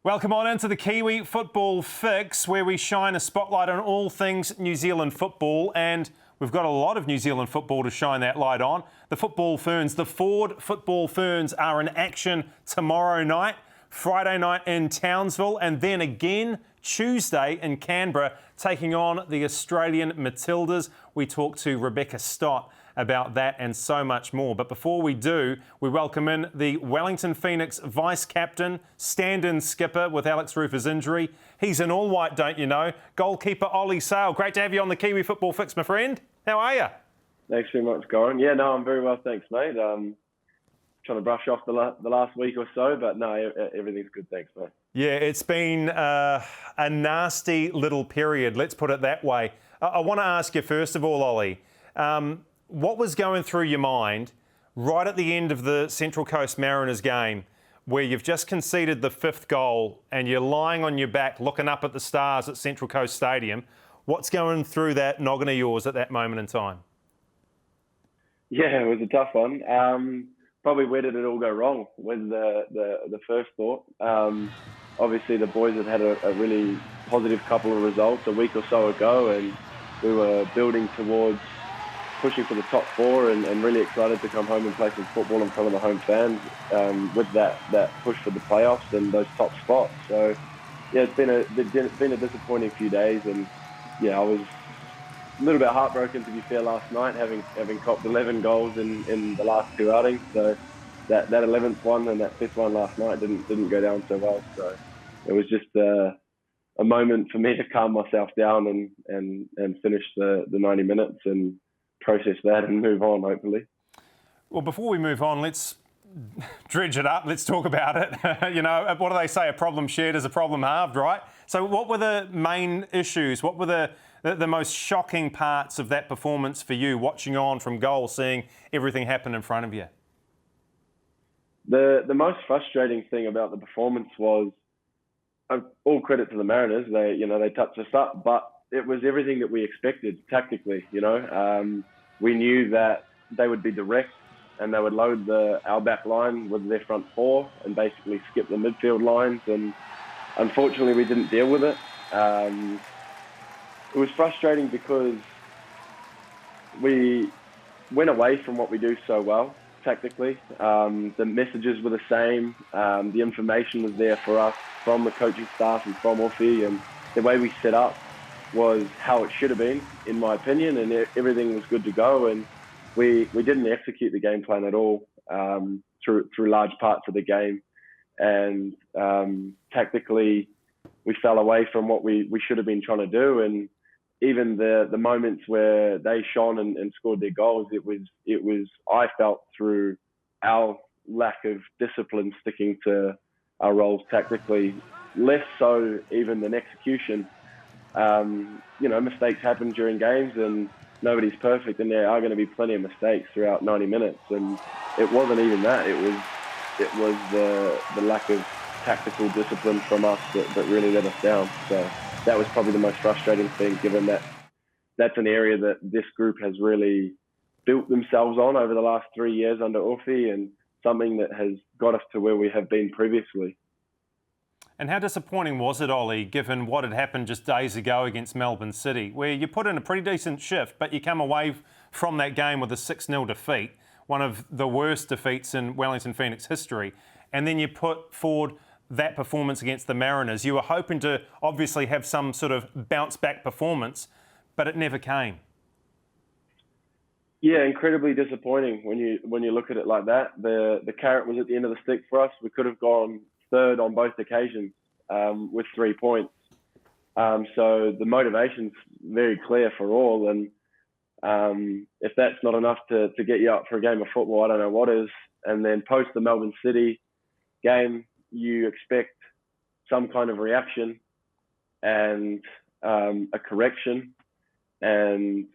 Welcome on into the Kiwi Football Fix, where we shine a spotlight on all things New Zealand football, and we've got a lot of New Zealand football to shine that light on. The Football Ferns, the Ford Football Ferns, are in action tomorrow night, Friday night in Townsville, and then again Tuesday in Canberra, taking on the Australian Matildas. We talked to Rebekah Stott about that and so much more. But before we do, we welcome in the Wellington Phoenix vice-captain, stand-in skipper with Alex Rufer's injury. He's in all white, don't you know, goalkeeper Oli Sail. Great to have you on the Kiwi Football Fix, my friend. How are you? Thanks very much, Goran. Yeah, no, I'm very well, thanks, mate. Trying to brush off the last week or so, but no, everything's good, thanks, mate. Yeah, it's been a nasty little period, let's put it that way. I want to ask you, first of all, Oli, what was going through your mind right at the end of the Central Coast Mariners game, where you've just conceded the 5th goal and you're lying on your back looking up at the stars at Central Coast Stadium? What's going through that noggin of yours at that moment in time? Yeah, it was a tough one. Probably where did it all go wrong was the first thought. Obviously, the boys had a really positive couple of results a week or so ago, and we were building towards pushing for the top 4 and really excited to come home and play some football in front of the home fans with that push for the playoffs and those top spots. So, yeah, it's been a disappointing few days, and yeah, I was a little bit heartbroken, to be fair, last night, having copped 11 goals in the last 2 outings. So that 11th one and that 5th one last night didn't go down so well. So it was just a moment for me to calm myself down and finish the 90 minutes and process that and move on, hopefully. Well, before we move on, let's dredge it up. Let's talk about it. You know, what do they say? A problem shared is a problem halved, right? So what were the main issues? What were the most shocking parts of that performance for you, watching on from goal, seeing everything happen in front of you? The most frustrating thing about the performance was, all credit to the Mariners. They touched us up, but it was everything that we expected tactically. We knew that they would be direct and they would load our back line with their front 4 and basically skip the midfield lines. And unfortunately, we didn't deal with it. It was frustrating because we went away from what we do so well tactically. The messages were the same. The information was there for us from the coaching staff and from Orphe, and the way we set up was how it should have been, in my opinion, and everything was good to go. And we didn't execute the game plan at all through large parts of the game. And tactically, we fell away from what we should have been trying to do. And even the moments where they shone and scored their goals, it was I felt, through our lack of discipline sticking to our roles tactically, less so even than execution. Mistakes happen during games and nobody's perfect, and there are going to be plenty of mistakes throughout 90 minutes. And it wasn't even that. It was the lack of tactical discipline from us that really let us down. So that was probably the most frustrating thing, given that that's an area that this group has really built themselves on over the last 3 years under Orphe, and something that has got us to where we have been previously. And how disappointing was it, Oli, given what had happened just days ago against Melbourne City, where you put in a pretty decent shift, but you come away from that game with a 6-0 defeat, one of the worst defeats in Wellington Phoenix history, and then you put forward that performance against the Mariners. You were hoping to obviously have some sort of bounce-back performance, but it never came. Yeah, incredibly disappointing when you look at it like that. The carrot was at the end of the stick for us. We could have gone 3rd on both occasions with 3 points. So the motivation's very clear for all. And if that's not enough to get you up for a game of football, I don't know what is. And then post the Melbourne City game, you expect some kind of reaction and a correction. And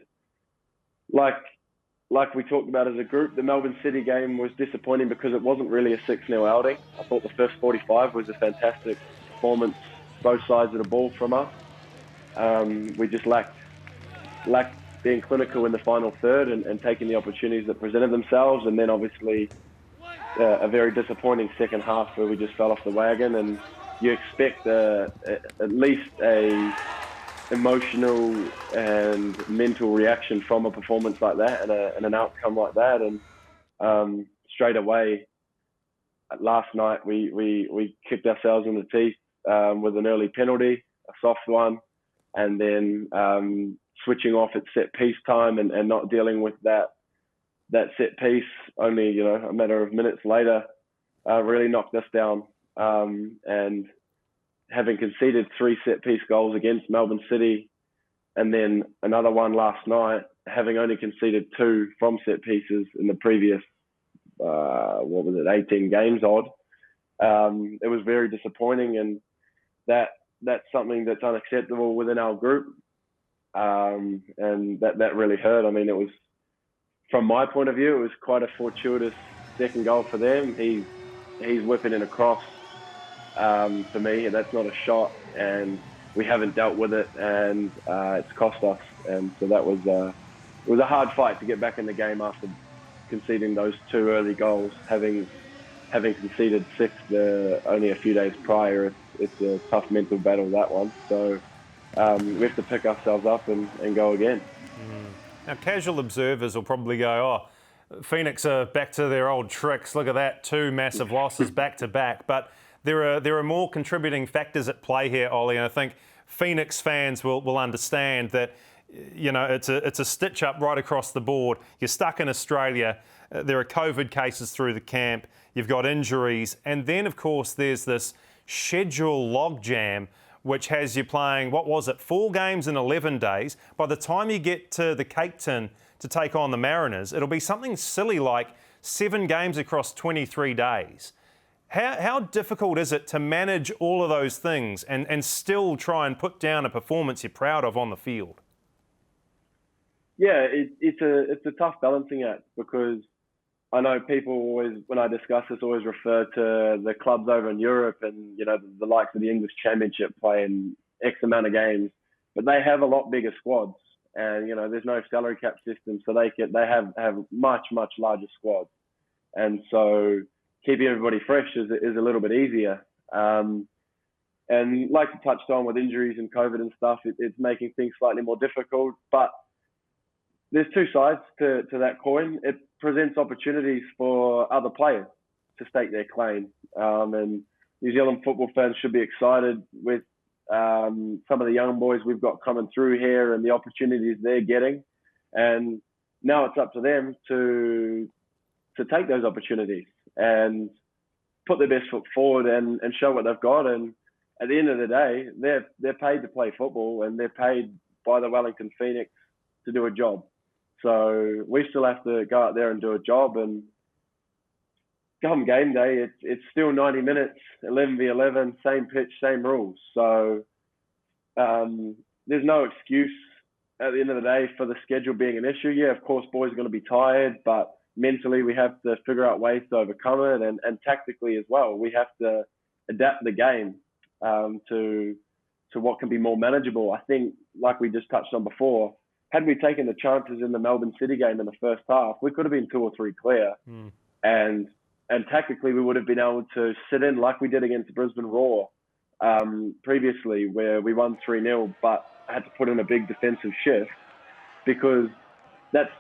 like we talked about as a group, the Melbourne City game was disappointing because it wasn't really a 6-0 outing. I thought the first 45 was a fantastic performance, both sides of the ball from us. We just lacked being clinical in the final third and taking the opportunities that presented themselves. And then obviously a very disappointing second half where we just fell off the wagon. And you expect at least a emotional and mental reaction from a performance like that and an outcome like that. And straight away, last night we kicked ourselves in the teeth with an early penalty, a soft one, and then switching off at set piece time and not dealing with that set piece only a matter of minutes later really knocked us down. And having conceded 3 set piece goals against Melbourne City and then another one last night, having only conceded 2 from set pieces in the previous 18 games odd, it was very disappointing, and that's something that's unacceptable within our group, and that really hurt. I mean, it was, from my point of view, it was quite a fortuitous second goal for them. He's whipping in a cross for me, and that's not a shot, and we haven't dealt with it, and it's cost us. And so that was it was a hard fight to get back in the game after conceding those 2 early goals, having conceded 6 only a few days prior. It's a tough mental battle, that one. So we have to pick ourselves up and go again. Now, casual observers will probably go, Phoenix are back to their old tricks. Look at that, 2 massive losses back to back. But there are more contributing factors at play here, Oli, and I think Phoenix fans will understand that, it's a stitch up right across the board. You're stuck in Australia. There are COVID cases through the camp. You've got injuries. And then, of course, there's this schedule logjam, which has you playing, 4 games in 11 days. By the time you get to the Cape Tin to take on the Mariners, it'll be something silly like 7 games across 23 days. How difficult is it to manage all of those things and still try and put down a performance you're proud of on the field? Yeah, it's a tough balancing act, because I know people always, when I discuss this, always refer to the clubs over in Europe and, the likes of the English Championship playing X amount of games, but they have a lot bigger squads, and, there's no salary cap system, so they have much, much larger squads. And so keeping everybody fresh is a little bit easier. And like you touched on with injuries and COVID and stuff, it's making things slightly more difficult, but there's 2 sides to that coin. It presents opportunities for other players to stake their claim. And New Zealand football fans should be excited with some of the young boys we've got coming through here and the opportunities they're getting. And now it's up to them to take those opportunities and put their best foot forward and show what they've got. And at the end of the day, they're paid to play football, and they're paid by the Wellington Phoenix to do a job. So we still have to go out there and do a job, and come game day, it's still 90 minutes, 11v11, same pitch, same rules. So there's no excuse at the end of the day for the schedule being an issue. Yeah, of course, boys are going to be tired, but mentally we have to figure out ways to overcome it, and tactically as well. We have to adapt the game to what can be more manageable. I think, like we just touched on before, had we taken the chances in the Melbourne City game in the first half, we could have been 2 or 3 clear. And tactically, we would have been able to sit in like we did against Brisbane Roar previously, where we won 3-0, but had to put in a big defensive shift, because that's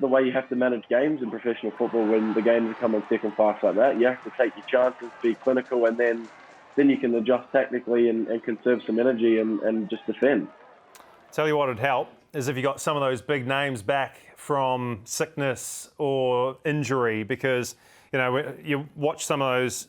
the way you have to manage games in professional football when the games are coming thick and fast like that. You have to take your chances, be clinical, and then you can adjust tactically and conserve some energy and just defend. Tell you what would help is if you got some of those big names back from sickness or injury, because you watch some of those,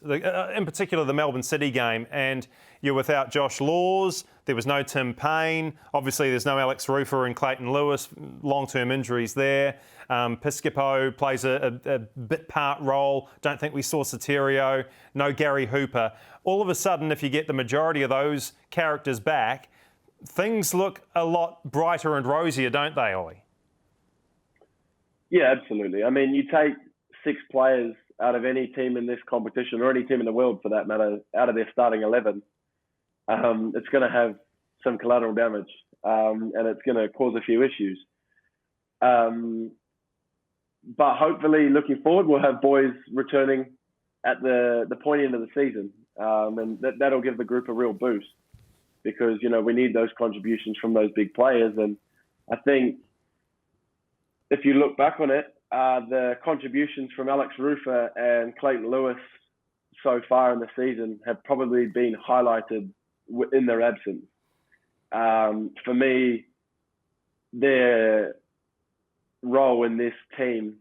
in particular the Melbourne City game, and you're without Josh Laws. There was no Tim Payne. Obviously, there's no Alex Rufer and Clayton Lewis. Long-term injuries there. Piscopo plays a bit part role. Don't think we saw Soterio. No Gary Hooper. All of a sudden, if you get the majority of those characters back, things look a lot brighter and rosier, don't they, Oli? Yeah, absolutely. I mean, you take 6 players out of any team in this competition, or any team in the world for that matter, out of their starting 11, it's going to have some collateral damage, and it's going to cause a few issues. But hopefully, looking forward, we'll have boys returning at the point end of the season. and that'll give the group a real boost because, we need those contributions from those big players. And I think if you look back on it, the contributions from Alex Rufer and Clayton Lewis so far in the season have probably been highlighted in their absence. For me, their role in this team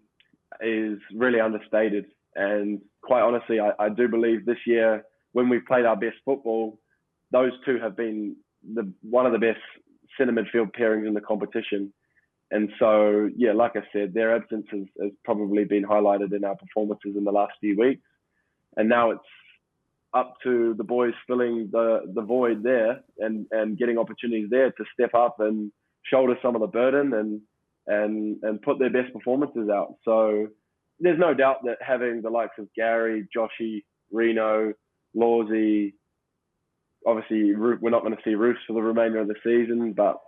is really understated. And quite honestly, I do believe this year, when we played our best football, those two have been one of the best centre midfield pairings in the competition. And so, like I said, their absence has probably been highlighted in our performances in the last few weeks. And now it's up to the boys filling the void there and getting opportunities there to step up and shoulder some of the burden and put their best performances out. So there's no doubt that having the likes of Gary, Joshy, Reno, Lawsy, obviously we're not going to see Roofs for the remainder of the season, but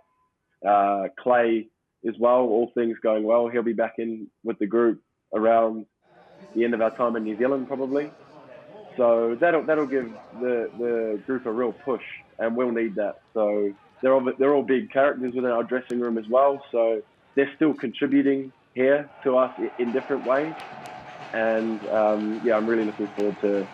Clay as well, all things going well, he'll be back in with the group around the end of our time in New Zealand probably. So that'll give the group a real push, and we'll need that. So they're all big characters within our dressing room as well. So they're still contributing here to us in different ways. And I'm really looking forward to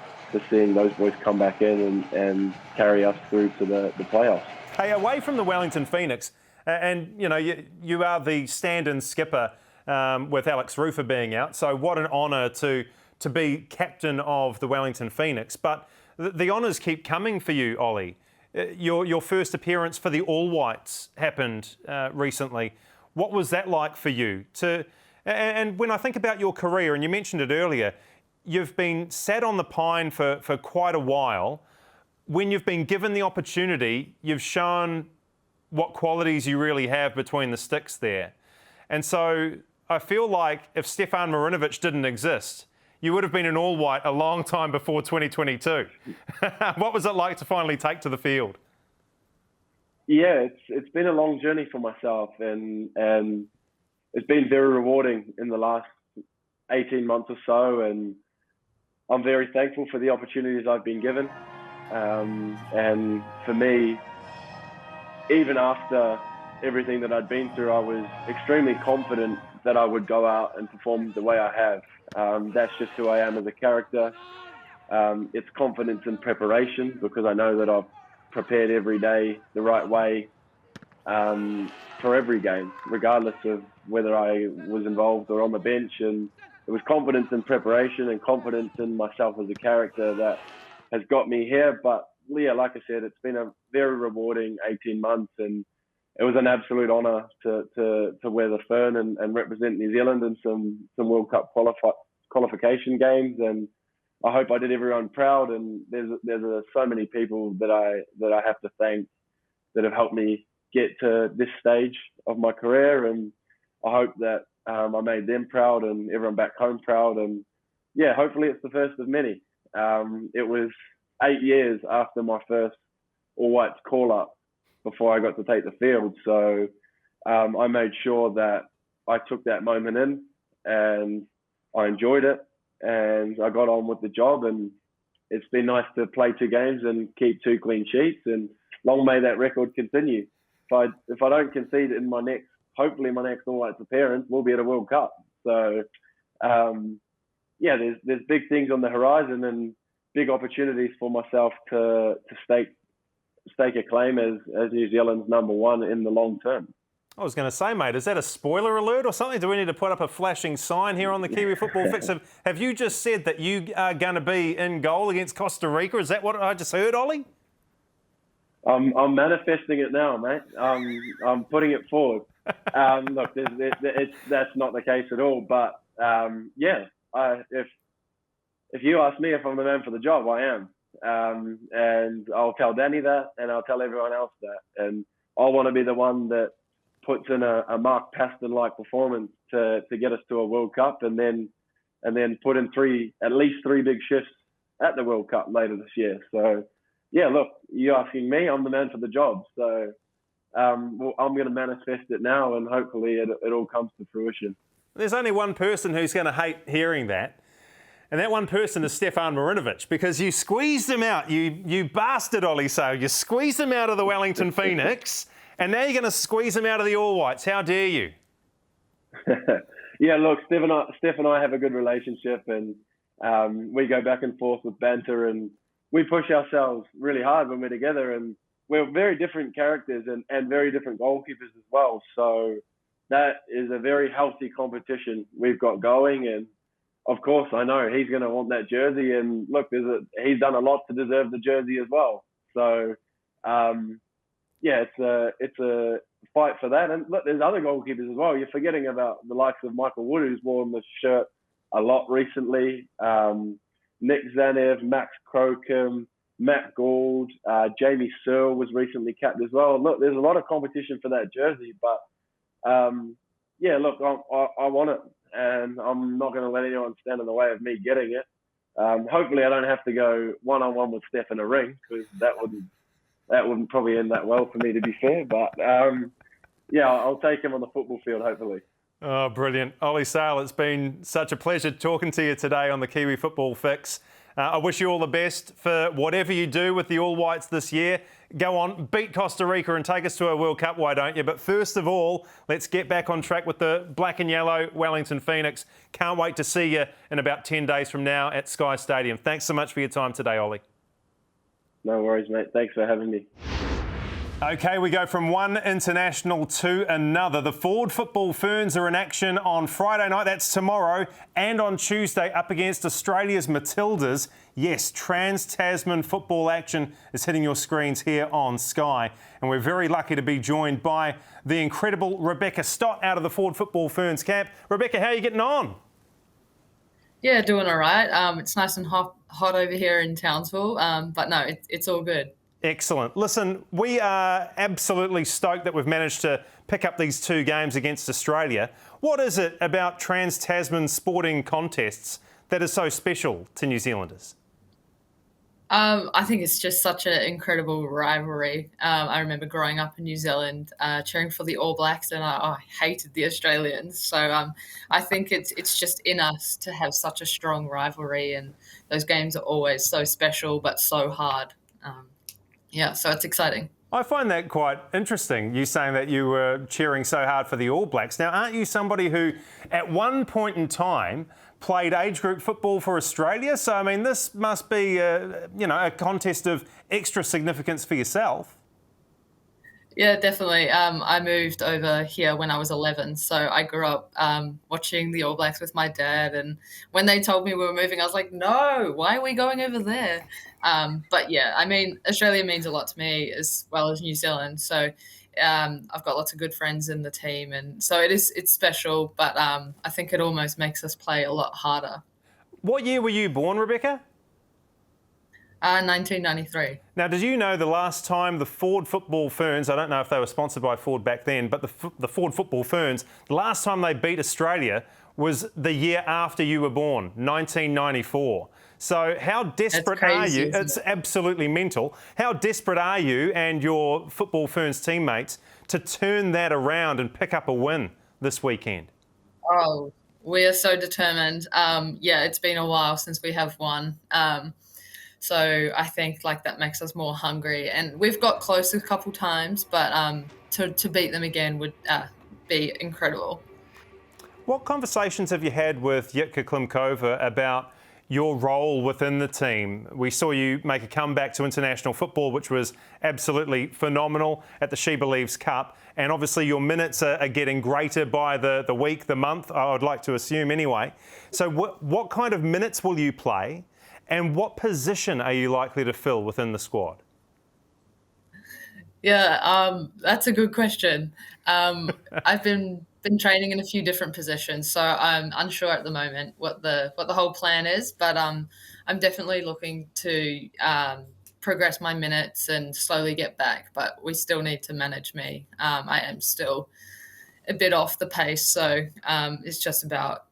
seeing those boys come back in and carry us through to the playoffs. Hey, away from the Wellington Phoenix, and you are the stand-in skipper with Alex Rufer being out. So what an honour to be captain of the Wellington Phoenix. But the honours keep coming for you, Oli. Your first appearance for the All Whites happened recently. What was that like for you? And when I think about your career, and you mentioned it earlier, you've been sat on the pine for quite a while. When you've been given the opportunity, you've shown what qualities you really have between the sticks there. And so I feel like if Stefan Marinovic didn't exist, you would have been an all-white a long time before 2022. What was it like to finally take to the field? Yeah, it's been a long journey for myself, and it's been very rewarding in the last 18 months or so, and I'm very thankful for the opportunities I've been given. And for me, even after everything that I'd been through, I was extremely confident that I would go out and perform the way I have. That's just who I am as a character. It's confidence and preparation, because I know that I've prepared every day the right way for every game, regardless of whether I was involved or on the bench. And it was confidence and preparation and confidence in myself as a character that has got me here. But yeah, like I said, it's been a very rewarding 18 months, and it was an absolute honour to wear the fern and represent New Zealand in some World Cup qualification games. And I hope I did everyone proud. And there's so many people that I have to thank that have helped me get to this stage of my career. And I hope that I made them proud and everyone back home proud. And yeah, hopefully it's the first of many. It was 8 years after my first All Whites call-up before I got to take the field. So I made sure that I took that moment in, and I enjoyed it, and I got on with the job. And it's been nice to play 2 games and keep 2 clean sheets, and long may that record continue. If I don't concede in hopefully my next All Whites appearance, we'll be at a World Cup. So yeah, there's big things on the horizon and big opportunities for myself to stake a claim as New Zealand's #1 in the long term. I was going to say, mate, is that a spoiler alert or something? Do we need to put up a flashing sign here on the Kiwi Football Fix? Have you just said that you are going to be in goal against Costa Rica? Is that what I just heard, Oli? I'm manifesting it now, mate. I'm putting it forward. Look, that's not the case at all. But yeah, if you ask me if I'm the man for the job, I am. And I'll tell Danny that, and I'll tell everyone else that. And I want to be the one that puts in a Mark Paston-like performance to get us to a World Cup, and then put in at least three big shifts at the World Cup later this year. So yeah, look, you asking me, I'm the man for the job. So I'm going to manifest it now, and hopefully it all comes to fruition. There's only one person who's going to hate hearing that. And that one person is Stefan Marinovic, because you squeezed him out. You bastard, Oli Sail. You squeezed him out of the Wellington Phoenix, and now you're going to squeeze him out of the All Whites. How dare you? Yeah, look, Steph and I have a good relationship, and we go back and forth with banter, and we push ourselves really hard when we're together. And we're very different characters and very different goalkeepers as well. So that is a very healthy competition we've got going. And of course, I know he's going to want that jersey. And look, he's done a lot to deserve the jersey as well. So, yeah, it's a fight for that. And look, there's other goalkeepers as well. You're forgetting about the likes of Michael Wood, who's worn the shirt a lot recently. Nick Zanev, Max Crocombe, Matt Gould, Jamie Searle was recently capped as well. Look, there's a lot of competition for that jersey, but yeah, look, I want it. And I'm not going to let anyone stand in the way of me getting it. Hopefully I don't have to go one-on-one with Steph in a ring, because that wouldn't probably end that well for me, to be fair. But yeah, I'll take him on the football field, hopefully. Oh, brilliant. Oli Sail, it's been such a pleasure talking to you today on the Kiwi Football Fix. I wish you all the best for whatever you do with the All Whites this year. Go on, beat Costa Rica and take us to a World Cup, why don't you? But first of all, let's get back on track with the black and yellow Wellington Phoenix. Can't wait to see you in about 10 days from now at Sky Stadium. Thanks so much for your time today, Oli. No worries, mate. Thanks for having me. OK, we go from one international to another. The Ford Football Ferns are in action on Friday night, that's tomorrow, and on Tuesday up against Australia's Matildas. Yes, Trans-Tasman football action is hitting your screens here on Sky. And we're very lucky to be joined by the incredible Rebekah Stott out of the Ford Football Ferns camp. Rebekah, how are you getting on? Yeah, doing all right. It's nice and hot over here in Townsville, but no, it's all good. Excellent. Listen, we are absolutely stoked that we've managed to pick up these two games against Australia. What is it about Trans-Tasman sporting contests that is so special to New Zealanders? I think it's just such an incredible rivalry. I remember growing up in New Zealand, cheering for the All Blacks, and I hated the Australians. So I think it's just in us to have such a strong rivalry, and those games are always so special but so hard. Yeah, so it's exciting. I find that quite interesting, you saying that you were cheering so hard for the All Blacks. Now, aren't you somebody who, at one point in time, played age group football for Australia? So, I mean, this must be, a contest of extra significance for yourself. Yeah, definitely. I moved over here when I was 11, so I grew up watching the All Blacks with my dad. And when they told me we were moving, I was like, no, why are we going over there? But yeah, I mean, Australia means a lot to me as well as New Zealand. So I've got lots of good friends in the team, and so it's special. But I think it almost makes us play a lot harder. What year were you born, Rebekah? 1993. Now, did you know the last time the Ford Football Ferns, I don't know if they were sponsored by Ford back then, but the Ford Football Ferns, the last time they beat Australia was the year after you were born, 1994. So how desperate are you? It's absolutely mental. How desperate are you and your Football Ferns teammates to turn that around and pick up a win this weekend? Oh, we are so determined. Yeah, it's been a while since we have won. So I think that makes us more hungry. And we've got close a couple times, but to beat them again would be incredible. What conversations have you had with Jitka Klimkova about your role within the team? We saw you make a comeback to international football, which was absolutely phenomenal at the She Believes Cup. And obviously your minutes are getting greater by the week, the month, I would like to assume anyway. So what kind of minutes will you play? And what position are you likely to fill within the squad? Yeah, that's a good question. I've been training in a few different positions, so I'm unsure at the moment what the whole plan is. But I'm definitely looking to progress my minutes and slowly get back. But we still need to manage me. I am still a bit off the pace, so it's just about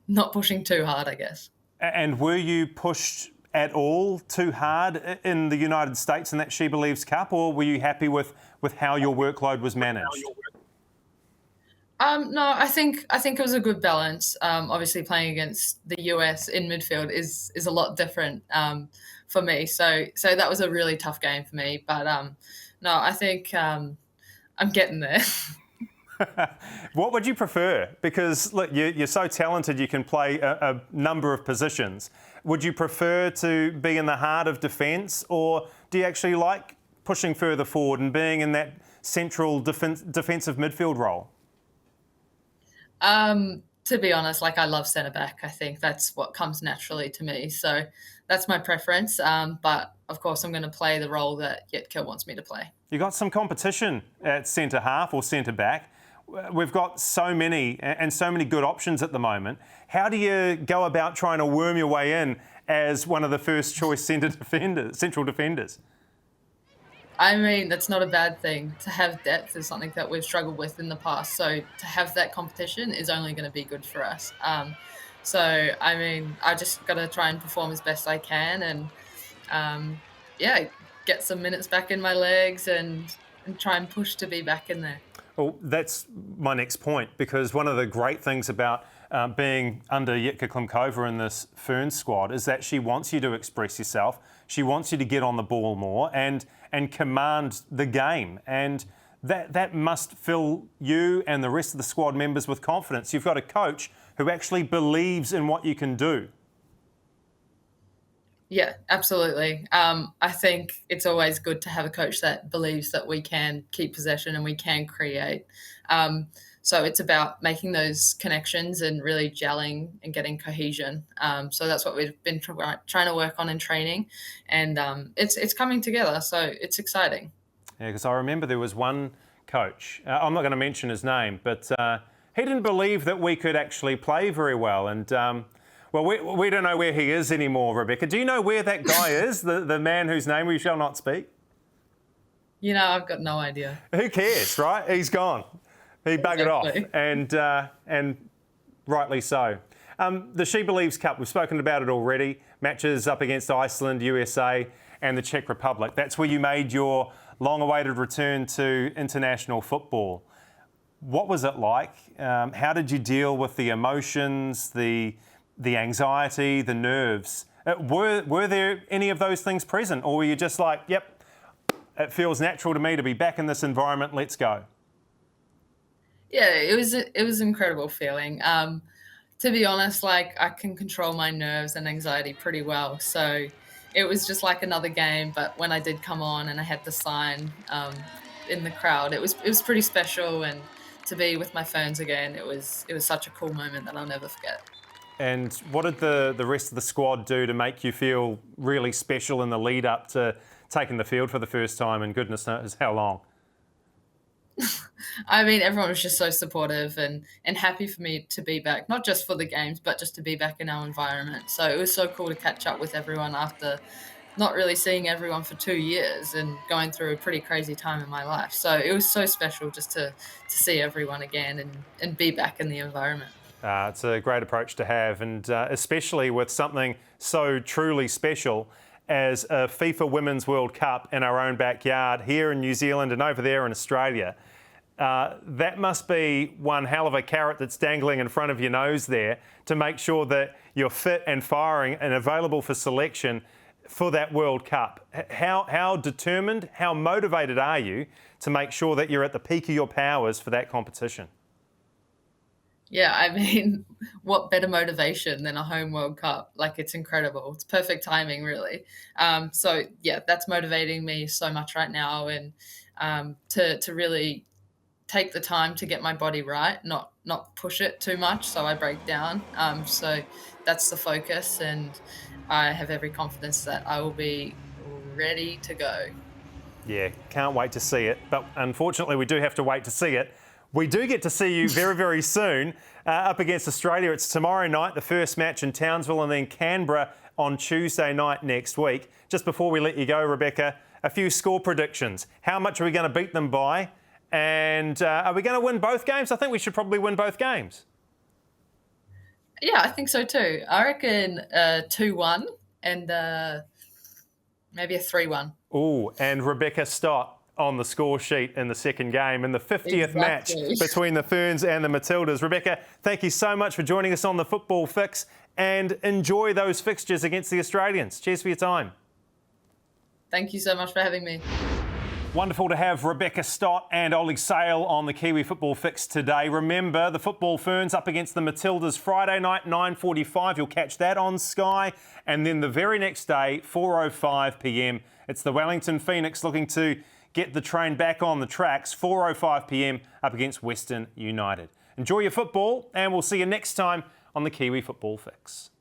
not pushing too hard, I guess. And were you pushed at all too hard in the United States in that She Believes Cup, or were you happy with how your workload was managed? No, I think it was a good balance. Obviously, playing against the US in midfield is a lot different for me. So that was a really tough game for me. But no, I think I'm getting there. What would you prefer? Because look, you're so talented, you can play a number of positions. Would you prefer to be in the heart of defence, or do you actually like pushing further forward and being in that central defensive midfield role? To be honest, like I love centre back. I think that's what comes naturally to me. So that's my preference. But of course, I'm going to play the role that Yitka wants me to play. You got some competition at centre half or centre back. We've got so many and so many good options at the moment. How do you go about trying to worm your way in as one of the first choice central defenders? I mean, that's not a bad thing. To have depth is something that we've struggled with in the past. So to have that competition is only going to be good for us. So, I mean, I just got to try and perform as best I can and, yeah, get some minutes back in my legs and try and push to be back in there. Well, that's my next point, because one of the great things about being under Yitka Klimkova in this Ferns squad is that she wants you to express yourself. She wants you to get on the ball more and command the game. And that must fill you and the rest of the squad members with confidence. You've got a coach who actually believes in what you can do. Yeah, absolutely. I think it's always good to have a coach that believes that we can keep possession and we can create. So it's about making those connections and really gelling and getting cohesion. So that's what we've been trying to work on in training, and it's coming together. So it's exciting. Yeah, because I remember there was one coach. I'm not going to mention his name, but he didn't believe that we could actually play very well, and. Well, we don't know where he is anymore, Rebekah. Do you know where that guy is, the man whose name we shall not speak? You know, I've got no idea. Who cares, right? He's gone. He buggered off, and rightly so. The She Believes Cup, we've spoken about it already. Matches up against Iceland, USA and the Czech Republic. That's where you made your long-awaited return to international football. What was it like? How did you deal with the emotions, the anxiety, the nerves? Were there any of those things present, or were you just like, yep, it feels natural to me to be back in this environment, let's go? Yeah, it was an incredible feeling. To be honest, like I can control my nerves and anxiety pretty well. So it was just like another game, but when I did come on and I had the sign in the crowd, it was pretty special, and to be with my Ferns again, it was such a cool moment that I'll never forget. And what did the rest of the squad do to make you feel really special in the lead up to taking the field for the first time in goodness knows how long? I mean, everyone was just so supportive and happy for me to be back, not just for the games, but just to be back in our environment. So it was so cool to catch up with everyone after not really seeing everyone for 2 years and going through a pretty crazy time in my life. So it was so special just to see everyone again and be back in the environment. It's a great approach to have, and especially with something so truly special as a FIFA Women's World Cup in our own backyard here in New Zealand and over there in Australia. That must be one hell of a carrot that's dangling in front of your nose there to make sure that you're fit and firing and available for selection for that World Cup. How determined, how motivated are you to make sure that you're at the peak of your powers for that competition? Yeah, I mean, what better motivation than a home World Cup? Like, it's incredible. It's perfect timing, really. So, yeah, that's motivating me so much right now, and to really take the time to get my body right, not push it too much so I break down. So that's the focus, and I have every confidence that I will be ready to go. Yeah, can't wait to see it. But unfortunately, we do have to wait to see it. We do get to see you very, very soon up against Australia. It's tomorrow night, the first match in Townsville, and then Canberra on Tuesday night next week. Just before we let you go, Rebekah, a few score predictions. How much are we going to beat them by? And are we going to win both games? I think we should probably win both games. Yeah, I think so too. I reckon 2-1 and maybe a 3-1. Ooh, and Rebekah Stott, on the score sheet in the second game in the 50th match between the Ferns and the Matildas. Rebekah, thank you so much for joining us on the Football Fix, and enjoy those fixtures against the Australians. Cheers for your time. Thank you so much for having me. Wonderful to have Rebekah Stott and Oli Sail on the Kiwi Football Fix today. Remember, the Football Ferns up against the Matildas Friday night, 9:45. You'll catch that on Sky. And then the very next day, 4:05 p.m, it's the Wellington Phoenix looking to get the train back on the tracks, 4:05 p.m, up against Western United. Enjoy your football, and we'll see you next time on the Kiwi Football Fix.